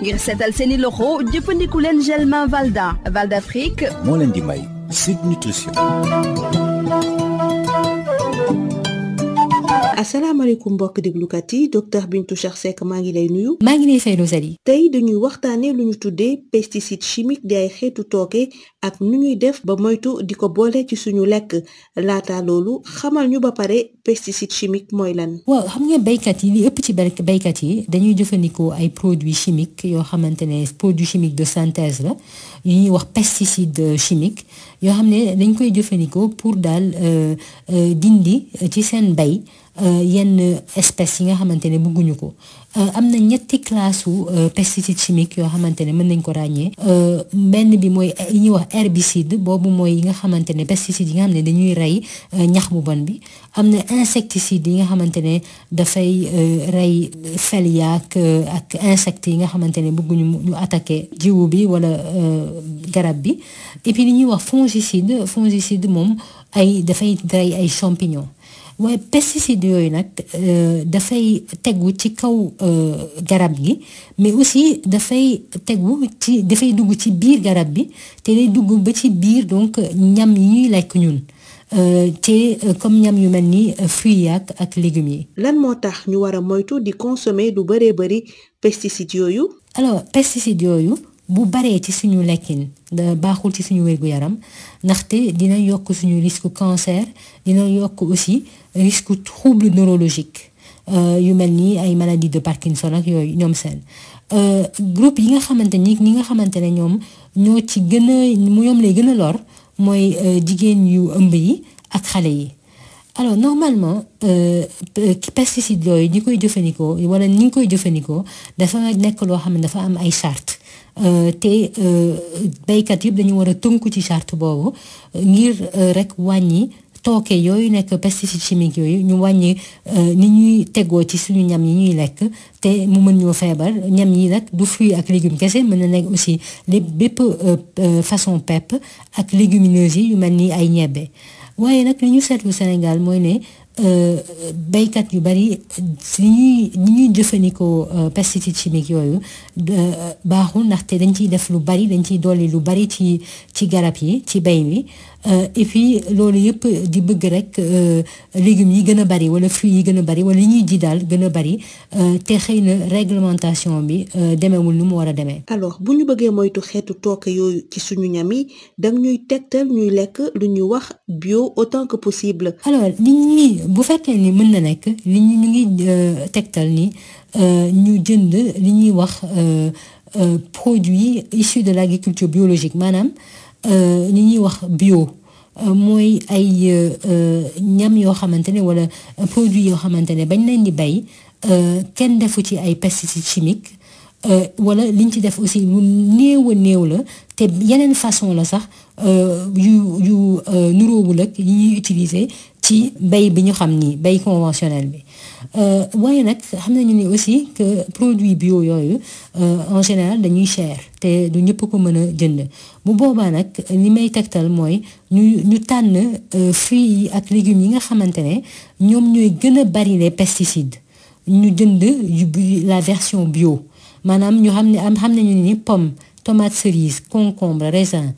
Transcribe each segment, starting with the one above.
ngir seetal seeni loxo jëfandiku leen gel main Valda Val d'Afrique moo leen di may Sud Nutrition. asalaamaaleykum mbokk déglukat yi docteur Bintou Cheikh Seck maa ngi lay nuyu. maa ngi lay fay Rosalie. tey dañuy waxtaanee lu ñu tuddee pesticide chimique di ay xeetu tooke ak nu ñuy def ba moytu di ko boole ci suñu lekk laata loolu xamal ñu ba pare pesticide chimique mooy lan. waaw xam nga béykat yi li ëpp ci béykat yi dañuy jëfandikoo ay produits chimiques yoo xamante ne produits chimiques de synthèse la yu ñuy wax pesticide chimique yoo xam ne dañ koy jëfandikoo pour daal dindi ci seen mbay yenn espèces yi nga xamante ne bëgguñu ko am na ñetti classe u pesticide chimique yoo xamante ne mën nañ ko ràññee benn bi mooy yi ñuy wax herbicide boobu mooy yi nga xamante ne pesticide yi nga xam ne dañuy rey ñax bu bon bi am na insecticide yi nga xamante ne dafay rey fel yaak ak insectes yi nga xamante ne bëgguñu ñu attaquer jiwu bi wala garab bi et puis li ñuy wax fongicide moom dafay rey ay champignons waaye pesticide yooyu nag dafay tegu ci kaw garab gi mais aussi dafay dugg ci biir garab bi te day dugg ba ci biir donc ñam yi ñuy lekk ñun te comme ñam yu mel ni fruits ak légumes yi. lan moo tax ñu war a moytu di consommer lu bëree bëri pesticides yooyu. alors pesticides yooyu bu baree ci suñu lekkin baaxul ci suñu wér-gu-yaram ndaxte dina yokk suñu risque cancer dina yokk aussi risque trouble neurologique yu mel ni ay maladie de Parkinson ak yooyu ñoom seen groupe yi nga xamante ni ñi nga xamante ne ñoom ñoo ci gën a ñoom lay gën a lor mooy jigéen yu ëmb yi ak xale yi. alors normalement pesticides yooyu ñi koy jëfandikoo wala ñi ngi koy jëfandikoo dafa nekk loo xam ne dafa am ay charte te béykat yëpp dañu war a tënku ci charte boobu ngir rek wàññi tooke yooyu nekk pesticide chimique yooyu ñu wàññi ni ñuy tegoo ci suñu ñam yi ñuy lekk te mu mën ñoo feebar ñam yi nag du fruit ak légumes kese mën na nekk aussi bépp façon pepp ak légumineuses yi yu mel ni ay ñebbe waaye nag li ñu seetlu Sénégal mooy ne béykat yu bari ni ñuy jëfandikoo pesticide chimique yooyu baaxul ndaxte dañ ciy def lu bari dañ ciy dolli lu bari ci garab yi ci bay wi et puis loolu yëpp di bëgg rek légumes yi gën a bari wala fruits yi gën a bari wala li ñuy ji daal gën a bari te xëy na réglementation bi demeewul nu mu war a demee. alors bu ñu bëggee moytu xeetu tooke yooyu ci suñu ñam yi dang ñuy tegtal ñuy lekk lu ñuy wax bio autant que possible. alors nit ñi bu fekkee ni mën na nekk li ñu ngi tegtal ni ñu jënd li ñuy wax produits issus de l'agriculture biologique maanaam li ñuy wax bio mooy ay ñam yoo xamante ne wala produits yoo xamante ne bañ leen di bay kenn defu ci ay pesticides chimiques wala liñ ci def aussi lu néew a néew la te yeneen façon la sax yu nuróowul ak yi ñuy utiliser ci bay bi ñu xam ni bay conventionnel bi waaye nag xam nañu ni aussi que produit bio yooyu en général dañuy cher te du ñëpp ko mën a jënd bu boobaa nag li may tegtal mooy ñu tànn fruits yi ak légumes yi nga xamante ne ñoom ñooy gën a bari les pesticides ñu jënd la version bio maanaam ñu xam nañu ni pomme tomate cerise concombre raisin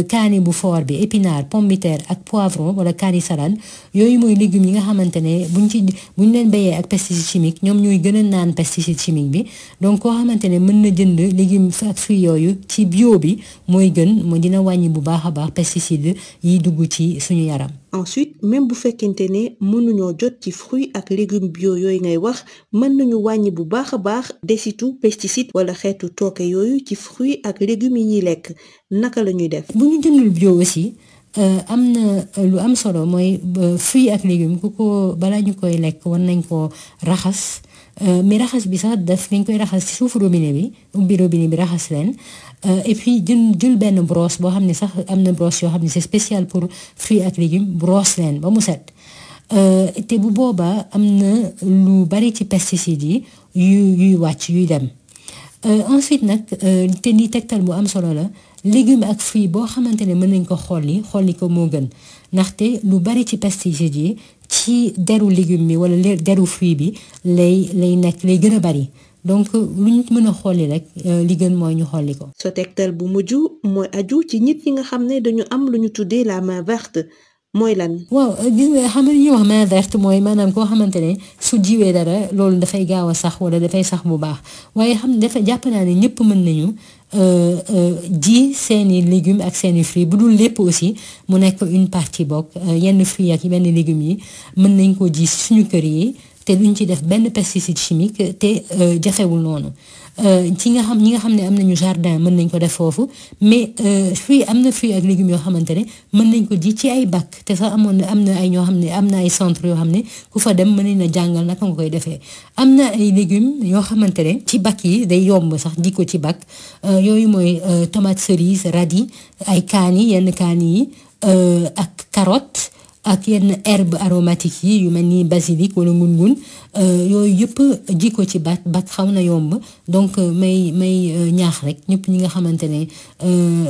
kaani bu fort bi épinard pomme de terre ak poivron wala kaani salade yooyu mooy légumes yi nga xamante ne buñ leen béyee ak pesticide chimique ñoom ñooy gën a naan pesticide chimique bi donc koo xamante ne mën na jënd légumes ak fruits yooyu ci bio bi mooy gën moo dina wàññi bu baax a baax pesticide yi dugg ci suñu yaram. ensuite même bu fekkente ne mënuñoo jot ci fruits ak légumes bio yooyu ngay wax mën nañu wàññi bu baax a baax desitu pesticide wala xeetu tooke yooyu ci fruits ak légumes yi ñuy lekk naka la ñuy def. bu ñu jëndul bio aussi am na lu am solo mooy fruits ak légumes ku ko balaa ñu koy lekk war nañ ko raxas mais raxas bi sax dañ koy raxas ci suufu robinet bi ubbi robinet bi raxas leen. Et puis jël benn brosse boo xam ne sax am na brosse yoo xam ne c'est spécial pour fruits ak légumes brosse leen ba mu set te bu boobaa am na lu bari ci pesticides yi yuy wàcc yuy dem ensuite nag te ni tegtal bu am solo la légumes ak fruits boo xamante ne mën nañ ko xolli ko moo gën ndaxte lu bari ci pesticides yi ci deru légume bi wala deru fruit bi lay nekk lay gën a bari donc lu ñu mën a xolli rek li gën mooy ñu xolli ko. so tegtal bu mujj mooy aju ci nit ñi nga xam ne dañu am lu ñu tuddee la main verte mooy lan. waaw gis nga xam nga li ñuy wax main verte mooy maanaam koo xamante ne su jiwee dara loolu dafay gaaw a sax wala dafay sax bu baax waaye xam dafa jàpp naa ne ñëpp mën nañu ji seeni légumes ak seeni fruits bu dul lépp aussi mu nekk une partie bokk yenn fruits ak yenn légumes yi mën nañ ko ji suñu kër yi te duñ ci def benn pesticide chimique te jafewul noonu. ci ñi nga xam ne am nañu jardin mën nañ ko def foofu mais am na fruits ak légumes yoo xamante ne mën nañ ko ji ci ay bac te sax am na ay ñoo xam ne am na ay centre yoo xam ne ku fa dem mën nañ la jàngal naka nga koy defee am na ay légumes yoo xamante ne ci bac yi day yomb sax ji ko ci bac yooyu mooy tomate cerise radis ay kaani yenn kaani yi ak carotte ak yenn herbe aromatique yi yu mel ni basilic wala ngun-ngun yooyu yëpp ji ko ci bac xaw na yomb donc may ñaax rek ñëpp ñi nga xamante ne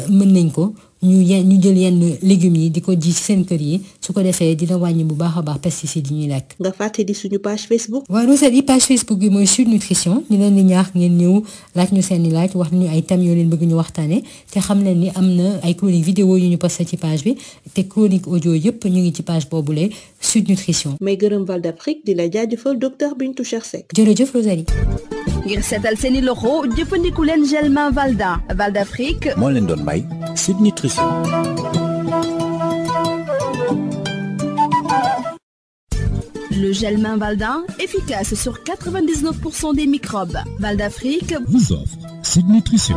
mën nañ ko ñu jël yenn légumes yi di ko ji ci seen kër yi su ko defee dina wàññi bu baax a baax pesticides yi ñuy lekk. nga fàtte di suñu page Facebook. waaw Rosalie page Facebook bi mooy Sud Nutrition ñu leen di ñaax ngeen ñëw laaj ñu seen i laaj wax ñu ay thèmes yoo leen bëgg ñu waxtaane te xam leen ni am na ay chronique vidéo yu ñu posté ci page bi te chronique audio yëpp ñu ngi ci page boobule Sud Nutrition. may gërëm Val d'Afrique di la jaajëfal docteur Bintou Cheikh Seck. jërëjëf Rosalie. ngir seetal seeni loxo jëfandiku leen gel main Valda Val d'Afrique. moo leen doon may Sud Nutrition. Le gel main Valda, efficace sur 99% des microbes. Val d'Afrique vous offre Sud Nutrition.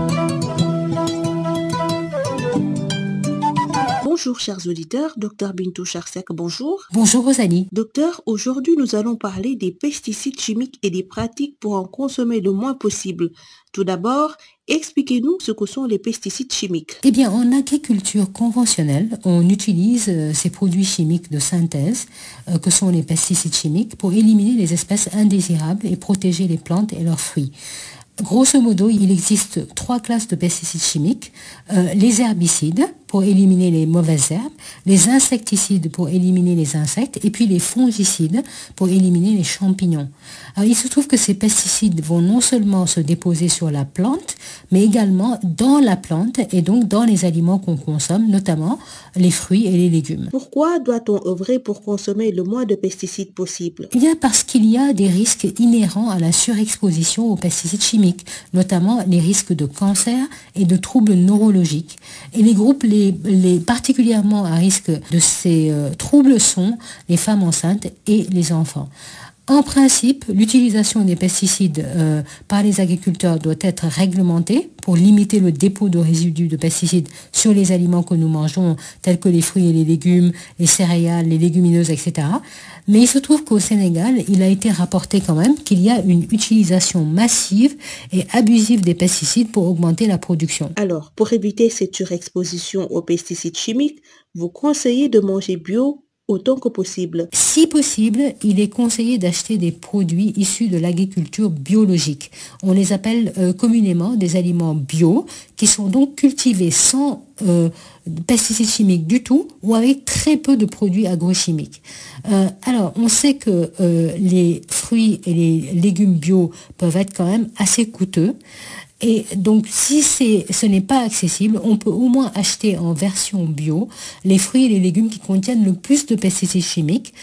Bonjour chers auditeurs, docteur Bintou Cheikh Seck, bonjour. Bonjour Rosalie. Docteur, aujourd'hui nous allons parler des pesticides chimiques et des pratiques pour en consommer le moins possible. Tout d'abord, expliquez-nous ce que sont les pesticides chimiques. Eh bien, en agriculture conventionnelle, on utilise ces produits chimiques de synthèse, que sont les pesticides chimiques, pour éliminer les espèces indésirables et protéger les plantes et leurs fruits. Grosso modo, il existe 3 classes de pesticides chimiques. Les herbicides, pour éliminer les mauvaises herbes, les insecticides pour éliminer les insectes, et puis les fongicides pour éliminer les champignons. Alors, il se trouve que ces pesticides vont non seulement se déposer sur la plante, mais également dans la plante et donc dans les aliments qu'on consomme, notamment les fruits et les légumes. Pourquoi doit-on œuvrer pour consommer le moins de pesticides possible? Eh bien, parce qu'il y a des risques inhérents à la surexposition aux pesticides chimiques, notamment les risques de cancer et de troubles neurologiques. Et les groupes les particulièrement à risque de ces troubles sont les femmes enceintes et les enfants. En principe, l'utilisation des pesticides par les agriculteurs doit être réglementée pour limiter le dépôt de résidus de pesticides sur les aliments que nous mangeons, tels que les fruits et les légumes, les céréales, les légumineuses, etc. Mais il se trouve qu'au Sénégal, il a été rapporté quand même qu'il y a une utilisation massive et abusive des pesticides pour augmenter la production. Alors, pour éviter cette surexposition aux pesticides chimiques, vous conseillez de manger bio autant que possible. Si possible, il est conseillé d'acheter des produits issus de l'agriculture biologique. On les appelle communément des aliments bio, qui sont donc cultivés sans pesticides chimiques du tout ou avec très peu de produits agrochimiques. Alors, on sait que les fruits et les légumes bio peuvent être quand même assez coûteux. Et donc, si ce n'est pas accessible, on peut au moins acheter en version bio les fruits et les légumes qui contiennent le plus de pesticides chimiques.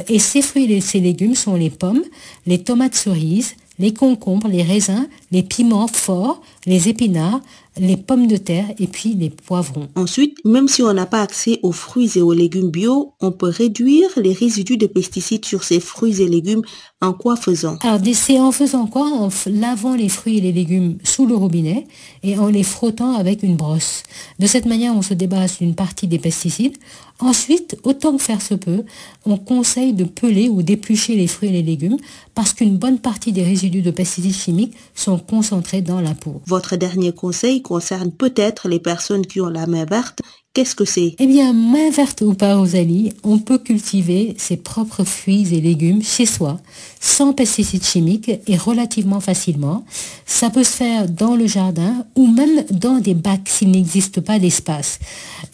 Et ces fruits et ces légumes sont les pommes, les tomates cerises, les concombres, les raisins, les piments forts, les épinards, les pommes de terre et puis les poivrons. Ensuite, même si on n'a pas accès aux fruits et aux légumes bio, on peut réduire les résidus de pesticides sur ces fruits et légumes. En quoi faisant? Alors, c'est en faisant quoi? En lavant les fruits et les légumes sous le robinet et en les frottant avec une brosse. De cette manière, on se débarrasse d'une partie des pesticides. Ensuite, autant que faire se peut, on conseille de peler ou d'éplucher les fruits et les légumes parce qu'une bonne partie des résidus de pesticides chimiques sont concentrés dans la peau. Votre dernier conseil concerne peut-être les personnes qui ont la main verte qu'est-ce que c'est? Eh bien, main verte ou pas, Rosalie, on peut cultiver ses propres fruits et légumes chez soi, sans pesticides chimiques et relativement facilement. Ça peut se faire dans le jardin ou même dans des bacs s'il n'existe pas d'espace.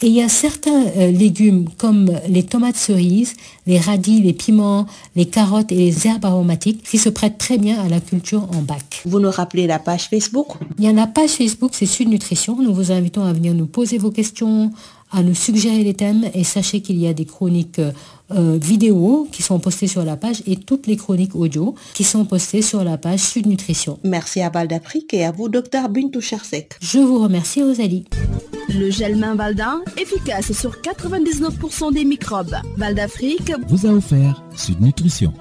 Et il y a certains légumes comme les tomates cerises, les radis, les piments, les carottes et les herbes aromatiques qui se prêtent très bien à la culture en bac. Vous nous rappelez la page Facebook? Il y a la page Facebook, c'est Sud Nutrition. Nous vous invitons à venir nous poser vos questions, à nous suggérer les thèmes et sachez qu'il y a des chroniques vidéo qui sont postées sur la page et toutes les chroniques audio qui sont postées sur la page Sud Nutrition. Merci à Val d'Afrique et à vous, Dr Bintou Charsek. Je vous remercie, Rosalie. Le gel main Valda, efficace sur 99% des microbes. Val d'Afrique vous a offert Sud Nutrition.